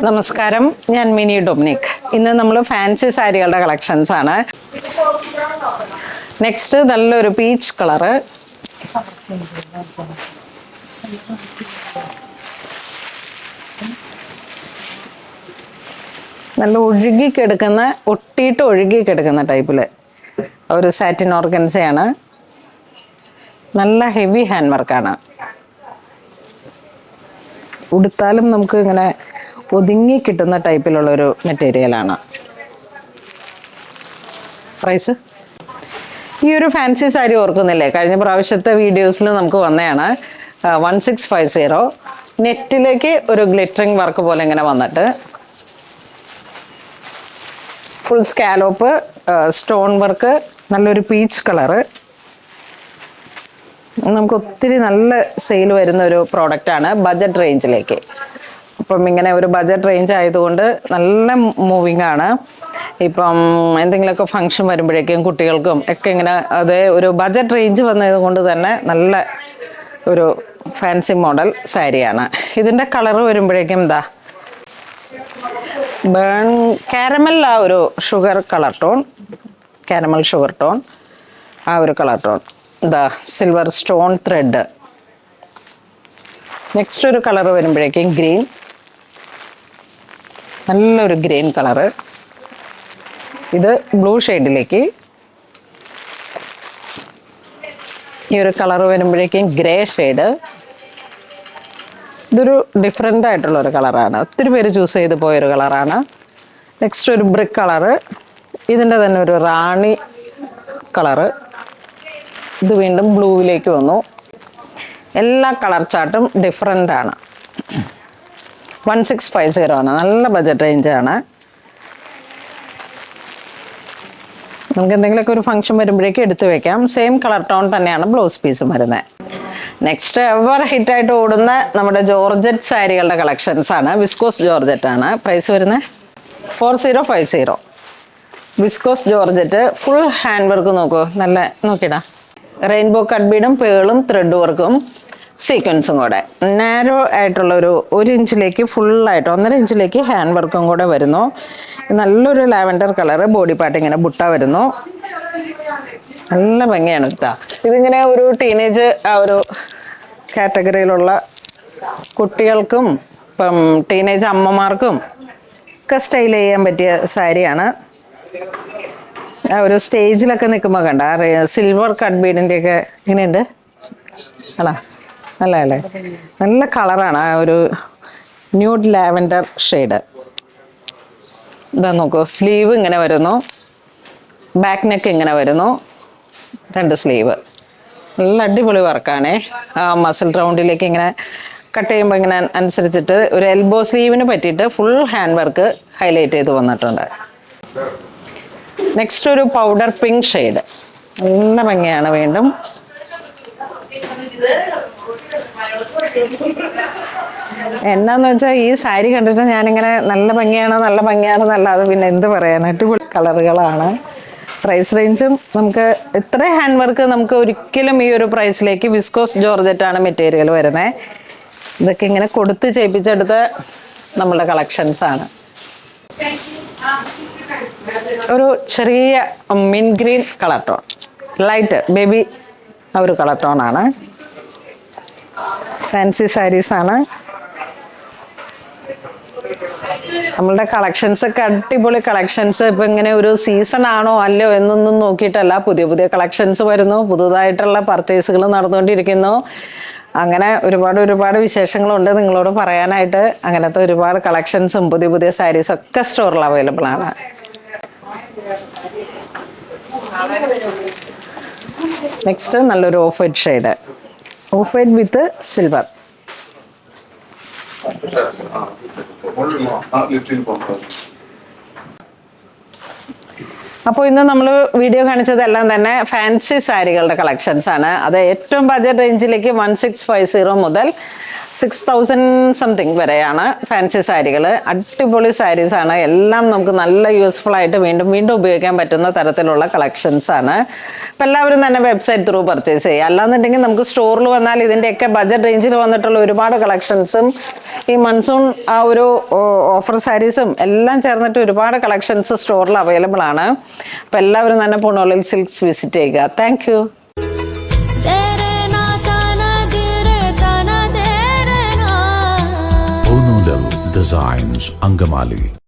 നമസ്കാരം, ഞാൻ mini Dominic. ഇന്ന് നമ്മൾ ഫാൻസി സാരികളുടെ കളക്ഷൻസ് ആണ്. നെക്സ്റ്റ് നല്ലൊരു പീച്ച് കളറ്, നല്ല ഒഴുകിക്കെടുക്കുന്ന, ഒട്ടിയിട്ട് ഒഴുകിക്കെടുക്കുന്ന ടൈപ്പില് ഒരു സാറ്റിൻ ഓർഗൻസയാണ്. നല്ല ഹെവി ഹാൻഡ് വർക്കാണ്. ഉടുത്താലും നമുക്ക് ഇങ്ങനെ ഒതുങ്ങി കിട്ടുന്ന ടൈപ്പിലുള്ളൊരു മെറ്റീരിയലാണ്. പ്രൈസ്, ഈ ഒരു ഫാൻസി സാരി ഓർക്കുന്നില്ലേ, കഴിഞ്ഞ പ്രാവശ്യത്തെ വീഡിയോസിൽ നമുക്ക് വന്നതാണ്. 1650. നെറ്റിലേക്ക് ഒരു ഗ്ലിറ്ററിങ് വർക്ക് പോലെ ഇങ്ങനെ വന്നിട്ട് ഫുൾ സ്കാലോപ്പ്, സ്റ്റോൺ വർക്ക്, നല്ലൊരു പീച്ച് കളറ്. നമുക്ക് ഒത്തിരി നല്ല സെയിൽ വരുന്ന ഒരു പ്രോഡക്റ്റാണ് ബഡ്ജറ്റ് റേഞ്ചിലേക്ക്. അപ്പം ഇങ്ങനെ ഒരു ബഡ്ജറ്റ് റേഞ്ച് ആയതുകൊണ്ട് നല്ല മൂവിങ് ആണ്. ഇപ്പം എന്തെങ്കിലുമൊക്കെ ഫങ്ഷൻ വരുമ്പോഴേക്കും കുട്ടികൾക്കും ഒക്കെ ഇങ്ങനെ അതേ ഒരു ബഡ്ജറ്റ് റേഞ്ച് വന്നത് കൊണ്ട് തന്നെ നല്ല ഒരു ഫാൻസി മോഡൽ സാരിയാണ്. ഇതിൻ്റെ കളറ് വരുമ്പോഴേക്കും എന്താ ബേൺ കാരമൽ, ആ ഒരു sugar colour tone, caramel sugar tone, ആ ഒരു കളർ ടോൺ. എന്താ സിൽവർ സ്റ്റോൺ ത്രെഡ്. നെക്സ്റ്റ് ഒരു കളർ വരുമ്പോഴേക്കും ഗ്രീൻ, നല്ലൊരു ഗ്രീൻ കളറ്. ഇത് ബ്ലൂ ഷെയ്ഡിലേക്ക്. ഈ ഒരു കളർ വരുമ്പോഴേക്കും ഗ്രേ ഷെയ്ഡ്. ഇതൊരു ഡിഫറെൻ്റ് ആയിട്ടുള്ള ഒരു കളറാണ്, ഒത്തിരി പേര് ചൂസ് ചെയ്ത് പോയൊരു കളറാണ്. നെക്സ്റ്റ് ഒരു ബ്രിക്ക് കളറ്. ഇതിൻ്റെ തന്നെ ഒരു റാണി കളറ്. ഇത് വീണ്ടും ബ്ലൂവിലേക്ക് വന്നു. എല്ലാ കളർ ചാർട്ടും ഡിഫറെൻ്റ് ആണ്. 1650 ആണ്, നല്ല ബഡ്ജറ്റ് റേഞ്ചാണ്. നമുക്ക് എന്തെങ്കിലുമൊക്കെ ഒരു ഫംഗ്ഷൻ വരുമ്പോഴേക്കും എടുത്തു വെക്കാം. സെയിം കളർ ടോൺ തന്നെയാണ് ബ്ലൗസ് പീസും വരുന്നത്. നെക്സ്റ്റ് എവർ ഹിറ്റായിട്ട് ഓടുന്ന നമ്മുടെ ജോർജറ്റ് സാരികളുടെ കളക്ഷൻസ് ആണ്. വിസ്കോസ് ജോർജറ്റ് ആണ്. പ്രൈസ് വരുന്നത് 4050. Viscous georgette full hand work. നോക്കൂ, നല്ല നോക്കിയിടാ, റെയിൻബോ കട്ട് ബീഡും പേളും ത്രെഡ് വർക്കും സീക്വൻസും കൂടെ. നാരോ ആയിട്ടുള്ള ഒരു ഇഞ്ചിലേക്ക് ഫുള്ളായിട്ട് 1.5 ഇഞ്ചിലേക്ക് ഹാൻഡ് വർക്കും കൂടെ വരുന്നു. നല്ലൊരു ലാവൻഡർ കളറ്. ബോഡി പാർട്ട് ഇങ്ങനെ ബുട്ട വരുന്നു. നല്ല ഭംഗിയാണ് കേട്ടോ. ഇതിങ്ങനെ ഒരു ടീനേജ് ആ ഒരു കാറ്റഗറിയിലുള്ള കുട്ടികൾക്കും ഇപ്പം ടീനേജ് അമ്മമാർക്കും ഒക്കെ സ്റ്റൈൽ ചെയ്യാൻ പറ്റിയ സാരിയാണ്. ആ ഒരു സ്റ്റേജിലൊക്കെ നിൽക്കുമ്പോൾ കണ്ട സിൽവർ കട്ട് ബീഡിൻ്റെയൊക്കെ ഇങ്ങനെയുണ്ട്. ആണോ, നല്ല അല്ലേ, നല്ല കളറാണ്. ആ ഒരു ന്യൂഡ് ലാവൻഡർ ഷെയ്ഡ്. ഇതാ നോക്കൂ, സ്ലീവ് ഇങ്ങനെ വരുന്നു, ബാക്ക് നെക്ക് ഇങ്ങനെ വരുന്നു, 2 സ്ലീവ്. നല്ല അടിപൊളി വർക്കാണേ. ആ മസിൽ റൗണ്ടിലേക്ക് ഇങ്ങനെ കട്ട് ചെയ്യുമ്പോൾ ഇങ്ങനെ അനുസരിച്ചിട്ട് ഒരു എൽബോ സ്ലീവിന് പറ്റിയിട്ട് ഫുൾ ഹാൻഡ് വർക്ക് ഹൈലൈറ്റ് ചെയ്ത് വന്നിട്ടുണ്ട്. നെക്സ്റ്റ് ഒരു പൗഡർ പിങ്ക് ഷെയ്ഡ്, നല്ല ഭംഗിയാണ്. വീണ്ടും എന്നാന്ന് വെച്ചാൽ ഈ സാരി കണ്ടിട്ട് ഞാനിങ്ങനെ നല്ല ഭംഗിയാണെന്നല്ലാതെ പിന്നെ എന്ത് പറയാനായിട്ട് കളറുകളാണ്. പ്രൈസ് റേഞ്ചും നമുക്ക് ഇത്ര ഹാൻഡ് വർക്ക് നമുക്ക് ഒരിക്കലും ഈ ഒരു പ്രൈസിലേക്ക്. വിസ്കോസ് ജോർജറ്റാണ് മെറ്റീരിയൽ വരുന്നത്. ഇതൊക്കെ ഇങ്ങനെ കൊടുത്ത് ചെയ്യിപ്പിച്ചെടുത്ത നമ്മളുടെ കളക്ഷൻസ് ആണ്. ഒരു ചെറിയ മിൻ green colour tone, light baby ആ ഒരു കളർ ടോണാണ്. ഫാൻസി സാരീസാണ്. നമ്മളുടെ കളക്ഷൻസ് ഒക്കെ അടിപൊളി കളക്ഷൻസ്. ഇപ്പം ഇങ്ങനെ ഒരു സീസൺ ആണോ അല്ലയോ എന്നൊന്നും നോക്കിയിട്ടല്ല, പുതിയ പുതിയ കളക്ഷൻസ് വരുന്നു, പുതുതായിട്ടുള്ള പർച്ചേസുകൾ നടന്നുകൊണ്ടിരിക്കുന്നു. അങ്ങനെ ഒരുപാട് വിശേഷങ്ങളുണ്ട് നിങ്ങളോട് പറയാനായിട്ട്. അങ്ങനത്തെ ഒരുപാട് കളക്ഷൻസും പുതിയ പുതിയ സാരീസും ഒക്കെ സ്റ്റോറിൽ അവൈലബിൾ ആണ്. നെക്സ്റ്റ് നല്ലൊരു of white shade, of white with silver. അപ്പോൾ ഇന്ന് നമ്മൾ വീഡിയോ കാണിച്ചതെല്ലാം തന്നെ ഫാൻസി സാരികളുടെ കളക്ഷൻസ് ആണ്. അത് ഏറ്റവും ബഡ്ജറ്റ് റേഞ്ചിലേക്ക് 1650 മുതൽ 6000 സംതിങ് വരെയാണ് ഫാൻസി സാരികൾ. അടിപൊളി സാരീസ് ആണ് എല്ലാം. നമുക്ക് നല്ല യൂസ്ഫുൾ ആയിട്ട് വീണ്ടും വീണ്ടും ഉപയോഗിക്കാൻ പറ്റുന്ന തരത്തിലുള്ള കളക്ഷൻസ് ആണ്. അപ്പം എല്ലാവരും തന്നെ വെബ്സൈറ്റ് ത്രൂ പർച്ചേസ് ചെയ്യുക. അല്ലാന്നുണ്ടെങ്കിൽ നമുക്ക് സ്റ്റോറിൽ വന്നാൽ ഇതിൻ്റെയൊക്കെ ബജറ്റ് റേഞ്ചിൽ വന്നിട്ടുള്ള ഒരുപാട് കളക്ഷൻസും ഈ മൺസൂൺ ആ ഒരു ഓഫർ സാരീസും എല്ലാം ചേർന്നിട്ട് ഒരുപാട് കളക്ഷൻസ് സ്റ്റോറിൽ അവൈലബിൾ ആണ്. അപ്പം എല്ലാവരും തന്നെ പൂണൂലിൽ സിൽക്സ് വിസിറ്റ് ചെയ്യുക. Thank you. Poonoolil Designs, Angamaly.